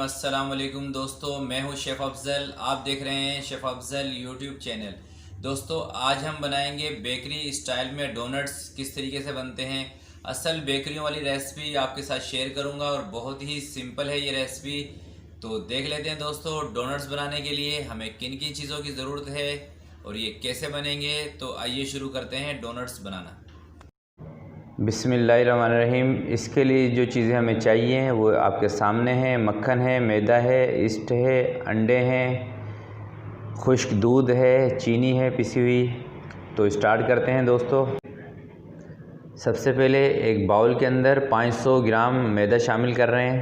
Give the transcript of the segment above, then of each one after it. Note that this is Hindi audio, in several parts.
अस्सलाम वालेकुम दोस्तों, मैं हूं शेफ़ अफ़ज़ल। आप देख रहे हैं शेफ़ अफ़ज़ल यूट्यूब चैनल। दोस्तों, आज हम बनाएंगे बेकरी स्टाइल में डोनट्स किस तरीके से बनते हैं। असल बेकरियों वाली रेसिपी आपके साथ शेयर करूंगा और बहुत ही सिंपल है ये रेसिपी। तो देख लेते हैं दोस्तों, डोनट्स बनाने के लिए हमें किन किन चीज़ों की ज़रूरत है और ये कैसे बनेंगे। तो आइए शुरू करते हैं डोनट्स बनाना। बिस्मिल्लाहिर्रहमानिर्रहीम। इसके लिए जो चीज़ें हमें चाहिए वो आपके सामने हैं। मक्खन है, मैदा है, ईस्ट है, अंडे हैं, खुश्क दूध है, चीनी है पिसी हुई। तो स्टार्ट करते हैं दोस्तों। सबसे पहले एक बाउल के अंदर 500 ग्राम मैदा शामिल कर रहे हैं।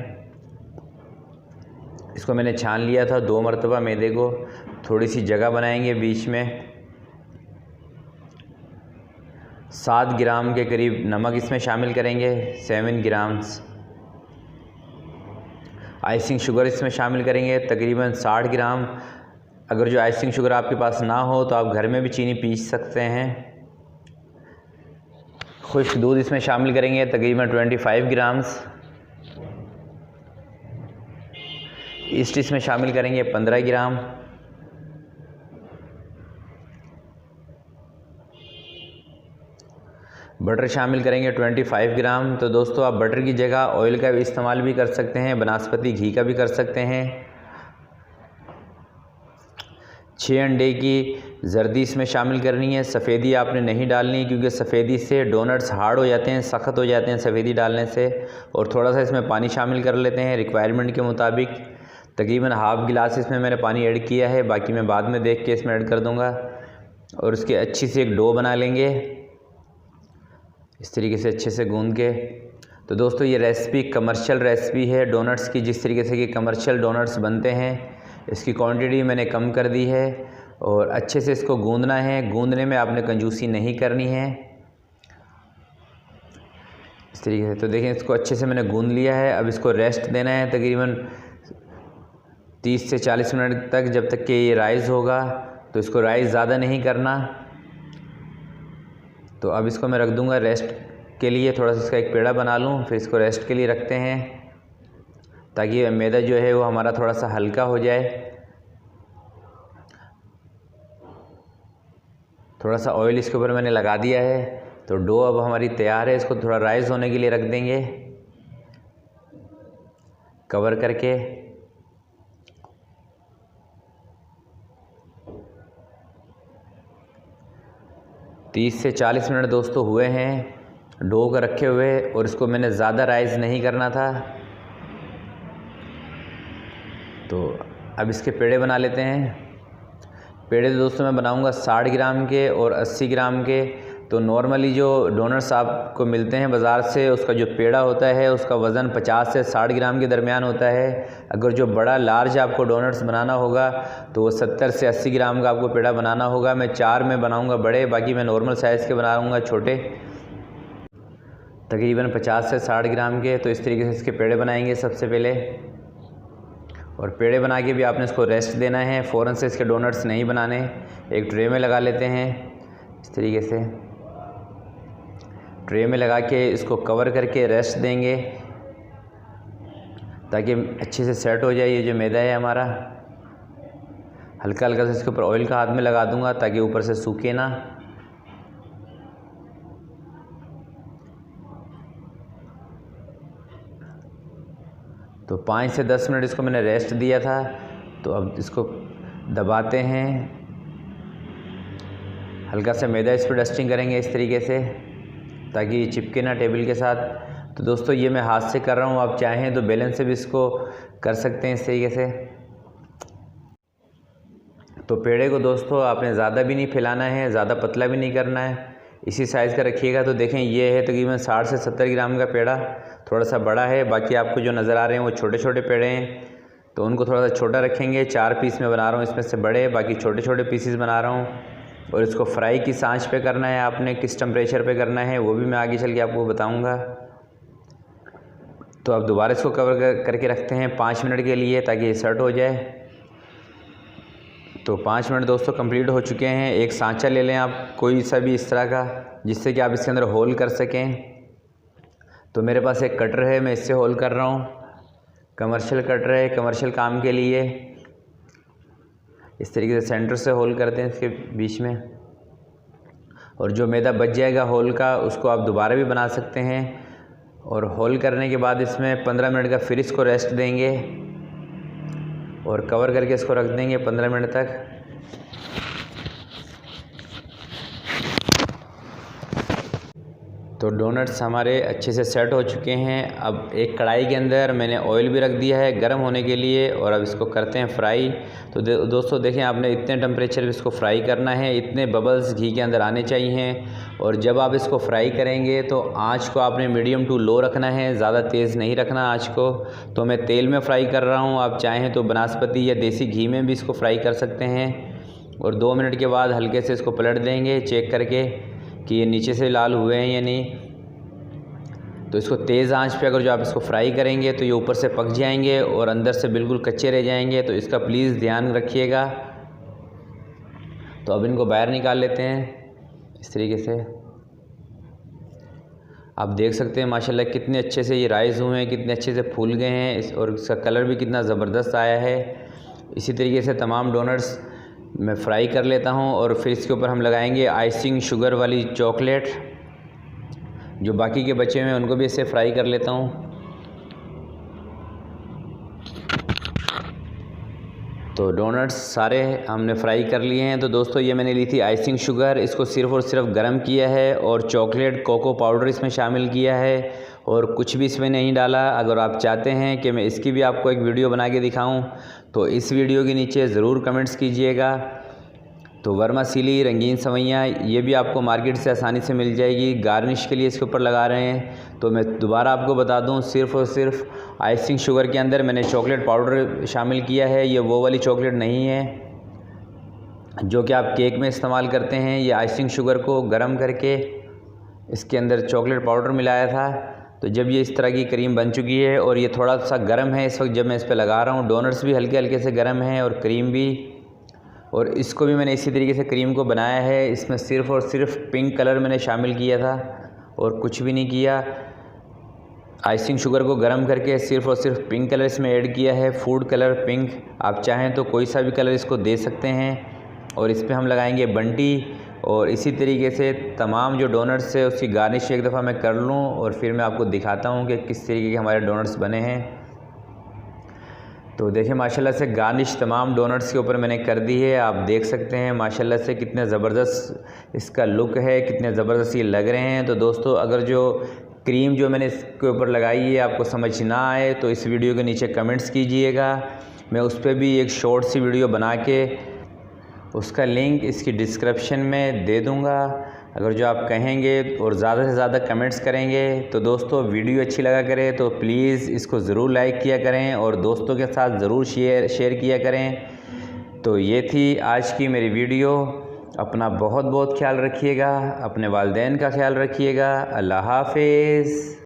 इसको मैंने छान लिया था 2 मरतबा मैदे को। थोड़ी सी जगह बनाएंगे बीच में। 7 ग्राम के करीब नमक इसमें शामिल करेंगे, 7 ग्राम्स। आइसिंग शुगर इसमें शामिल करेंगे तकरीबन 60 ग्राम। अगर जो आइसिंग शुगर आपके पास ना हो तो आप घर में भी चीनी पीस सकते हैं। खुश्क दूध इसमें शामिल करेंगे तकरीबन 25 ग्राम्स। ईस्ट इसमें शामिल करेंगे 15 ग्राम। बटर शामिल करेंगे 25 ग्राम। तो दोस्तों, आप बटर की जगह ऑयल का भी इस्तेमाल भी कर सकते हैं, बनास्पति घी का भी कर सकते हैं। 6 अंडे की जर्दी इसमें शामिल करनी है। सफ़ेदी आपने नहीं डालनी क्योंकि सफ़ेदी से डोनट्स हार्ड हो जाते हैं, सख्त हो जाते हैं सफ़ेदी डालने से। और थोड़ा सा इसमें पानी शामिल कर लेते हैं रिक्वायरमेंट के मुताबिक। तकरीबन हाफ़ गिलास इसमें मैंने पानी ऐड किया है, बाकी मैं बाद में देख के इसमें ऐड कर दूँगा। और उसकी अच्छी सी एक डो बना लेंगे इस तरीके से अच्छे से गूंद के। तो दोस्तों, ये रेसिपी कमर्शियल रेसिपी है डोनट्स की। जिस तरीके से कि कमर्शियल डोनट्स बनते हैं, इसकी क्वांटिटी मैंने कम कर दी है। और अच्छे से इसको गूंदना है। गूंदने में आपने कंजूसी नहीं करनी है इस तरीके से। तो देखें, इसको अच्छे से मैंने गूंद लिया है। अब इसको रेस्ट देना है तकरीबन 30 से 40 मिनट तक, जब तक कि ये राइज़ होगा। तो इसको राइज़ ज़्यादा नहीं करना। तो अब इसको मैं रख दूंगा रेस्ट के लिए। थोड़ा सा इसका एक पेड़ा बना लूँ, फिर इसको रेस्ट के लिए रखते हैं ताकि मैदा जो है वो हमारा थोड़ा सा हल्का हो जाए। थोड़ा सा ऑयल इसके ऊपर मैंने लगा दिया है। तो डो अब हमारी तैयार है। इसको थोड़ा राइज़ होने के लिए रख देंगे कवर करके। तीस से 40 मिनट दोस्तों हुए हैं डो को रखे हुए। और इसको मैंने ज़्यादा राइज़ नहीं करना था। तो अब इसके पेड़े बना लेते हैं। पेड़े दोस्तों मैं बनाऊंगा 60 ग्राम के और 80 ग्राम के। तो नॉर्मली जो डोनट्स आपको मिलते हैं बाज़ार से, उसका जो पेड़ा होता है उसका वज़न 50 से 60 ग्राम के दरमियान होता है। अगर जो बड़ा लार्ज आपको डोनट्स बनाना होगा तो वो 70 से 80 ग्राम का आपको पेड़ा बनाना होगा। मैं 4 में बनाऊंगा बड़े, बाकी मैं नॉर्मल साइज़ के बनाऊंगा छोटे, तकरीबन 50 से 60 ग्राम के। तो इस तरीके से इसके पेड़े बनाएंगे सबसे पहले। और पेड़े बना के भी आपने इसको रेस्ट देना है, फ़ौरन से इसके डोनट्स नहीं बनाने। एक ट्रे में लगा लेते हैं इस तरीके से। ट्रे में लगा के इसको कवर करके रेस्ट देंगे ताकि अच्छे से सेट हो जाए ये जो मैदा है हमारा। हल्का हल्का से इसके ऊपर ऑयल का हाथ में लगा दूंगा ताकि ऊपर से सूखे ना। तो 5 से 10 मिनट इसको मैंने रेस्ट दिया था। तो अब इसको दबाते हैं, हल्का सा मैदा इस पर डस्टिंग करेंगे इस तरीके से ताकि ये चिपके ना टेबल के साथ। तो दोस्तों, ये मैं हाथ से कर रहा हूँ, आप चाहें तो बेलन से भी इसको कर सकते हैं इस तरीके से। तो पेड़े को दोस्तों आपने ज़्यादा भी नहीं फैलाना है, ज़्यादा पतला भी नहीं करना है, इसी साइज़ का रखिएगा। तो देखें, ये है तकरीबन 60 से 70 ग्राम का पेड़ा। थोड़ा सा बड़ा है, बाकी आपको जो नज़र आ रहे हैं वो छोटे छोटे पेड़े हैं। तो उनको थोड़ा सा छोटा रखेंगे। 4 पीस में बना रहा हूँ, इसमें से बड़े, बाकी छोटे छोटे पीसीस बना रहा हूँ। और इसको फ्राई की आंच पे करना है आपने, किस टेम्परेचर पे करना है वो भी मैं आगे चल के आपको बताऊँगा। तो अब दोबारा इसको कवर करके रखते हैं 5 मिनट के लिए ताकि ये सेट हो जाए। तो 5 मिनट दोस्तों कंप्लीट हो चुके हैं। एक सांचा ले लें आप कोई सा भी इस तरह का, जिससे कि आप इसके अंदर होल कर सकें। तो मेरे पास एक कटर है, मैं इससे होल कर रहा हूँ। कमर्शियल कटर है, कमर्शियल काम के लिए। इस तरीके से सेंटर से होल करते हैं इसके बीच में, और जो मैदा बच जाएगा होल का उसको आप दोबारा भी बना सकते हैं। और होल करने के बाद इसमें 15 मिनट का फिर इसको रेस्ट देंगे और कवर करके इसको रख देंगे 15 मिनट तक। तो डोनट्स हमारे अच्छे से सेट हो चुके हैं। अब एक कढ़ाई के अंदर मैंने ऑयल भी रख दिया है गर्म होने के लिए, और अब इसको करते हैं फ्राई। तो दोस्तों देखें, आपने इतने टेम्परेचर पे इसको फ्राई करना है, इतने बबल्स घी के अंदर आने चाहिए। और जब आप इसको फ्राई करेंगे तो आँच को आपने मीडियम टू लो रखना है, ज़्यादा तेज़ नहीं रखना आँच को। तो मैं तेल में फ्राई कर रहा हूँ, आप चाहें तो बनास्पति या देसी घी में भी इसको फ्राई कर सकते हैं। और 2 मिनट के बाद हल्के से इसको पलट देंगे चेक करके कि ये नीचे से लाल हुए हैं या नहीं। तो इसको तेज़ आंच पे अगर जो आप इसको फ्राई करेंगे तो ये ऊपर से पक जाएंगे और अंदर से बिल्कुल कच्चे रह जाएंगे, तो इसका प्लीज़ ध्यान रखिएगा। तो अब इनको बाहर निकाल लेते हैं इस तरीके से। आप देख सकते हैं माशाल्लाह कितने अच्छे से ये राइज़ हुए हैं, कितने अच्छे से फूल गए हैं, और इसका कलर भी कितना ज़बरदस्त आया है। इसी तरीके से तमाम डोनट्स मैं फ्राई कर लेता हूं, और फिर इसके ऊपर हम लगाएंगे आइसिंग शुगर वाली चॉकलेट। जो बाकी के बचे हुए हैं उनको भी इसे फ्राई कर लेता हूं। तो डोनट्स सारे हमने फ्राई कर लिए हैं। तो दोस्तों ये मैंने ली थी आइसिंग शुगर, इसको सिर्फ़ और सिर्फ गर्म किया है, और चॉकलेट कोको पाउडर इसमें शामिल किया है, और कुछ भी इसमें नहीं डाला। अगर आप चाहते हैं कि मैं इसकी भी आपको एक वीडियो बना के दिखाऊं तो इस वीडियो के नीचे ज़रूर कमेंट्स कीजिएगा। तो वर्मासीली रंगीन सवैयाँ ये भी आपको मार्केट से आसानी से मिल जाएगी। गार्निश के लिए इसके ऊपर लगा रहे हैं। तो मैं दोबारा आपको बता दूं, सिर्फ़ और सिर्फ आइसिंग शुगर के अंदर मैंने चॉकलेट पाउडर शामिल किया है। ये वो वाली चॉकलेट नहीं है जो कि आप केक में इस्तेमाल करते हैं। ये आइसिंग शुगर को गर्म करके इसके अंदर चॉकलेट पाउडर मिलाया था। तो जब ये इस तरह की क्रीम बन चुकी है, और ये थोड़ा सा गर्म है इस वक्त जब मैं इस पर लगा रहा हूँ, डोनट्स भी हल्के हल्के से गर्म हैं और क्रीम भी। और इसको भी मैंने इसी तरीके से क्रीम को बनाया है। इसमें सिर्फ़ और सिर्फ पिंक कलर मैंने शामिल किया था और कुछ भी नहीं किया। आइसिंग शुगर को गर्म करके सिर्फ़ और सिर्फ पिंक कलर इसमें ऐड किया है, फूड कलर पिंक। आप चाहें तो कोई सा भी कलर इसको दे सकते हैं। और इस पर हम लगाएंगे बंटी। और इसी तरीके से तमाम जो डोनट्स है उसकी गार्निश एक दफ़ा मैं कर लूँ, और फिर मैं आपको दिखाता हूँ कि किस तरीके के हमारे डोनट्स बने हैं। तो देखिए माशाल्लाह से गार्निश तमाम डोनट्स के ऊपर मैंने कर दी है। आप देख सकते हैं माशाल्लाह से कितने ज़बरदस्त इसका लुक है, कितने ज़बरदस्त ये लग रहे हैं। तो दोस्तों अगर जो क्रीम जो मैंने इसके ऊपर लगाई है आपको समझ ना आए तो इस वीडियो के नीचे कमेंट्स कीजिएगा। मैं उस पर भी एक शॉर्ट सी वीडियो बना के उसका लिंक इसकी डिस्क्रिप्शन में दे दूँगा। अगर जो आप कहेंगे और ज़्यादा से ज़्यादा कमेंट्स करेंगे तो दोस्तों वीडियो अच्छी लगा करे तो प्लीज़ इसको ज़रूर लाइक किया करें और दोस्तों के साथ ज़रूर शेयर किया करें। तो ये थी आज की मेरी वीडियो। अपना बहुत बहुत ख्याल रखिएगा, अपने वालिदैन का ख्याल रखिएगा। अल्लाह हाफ़िज़।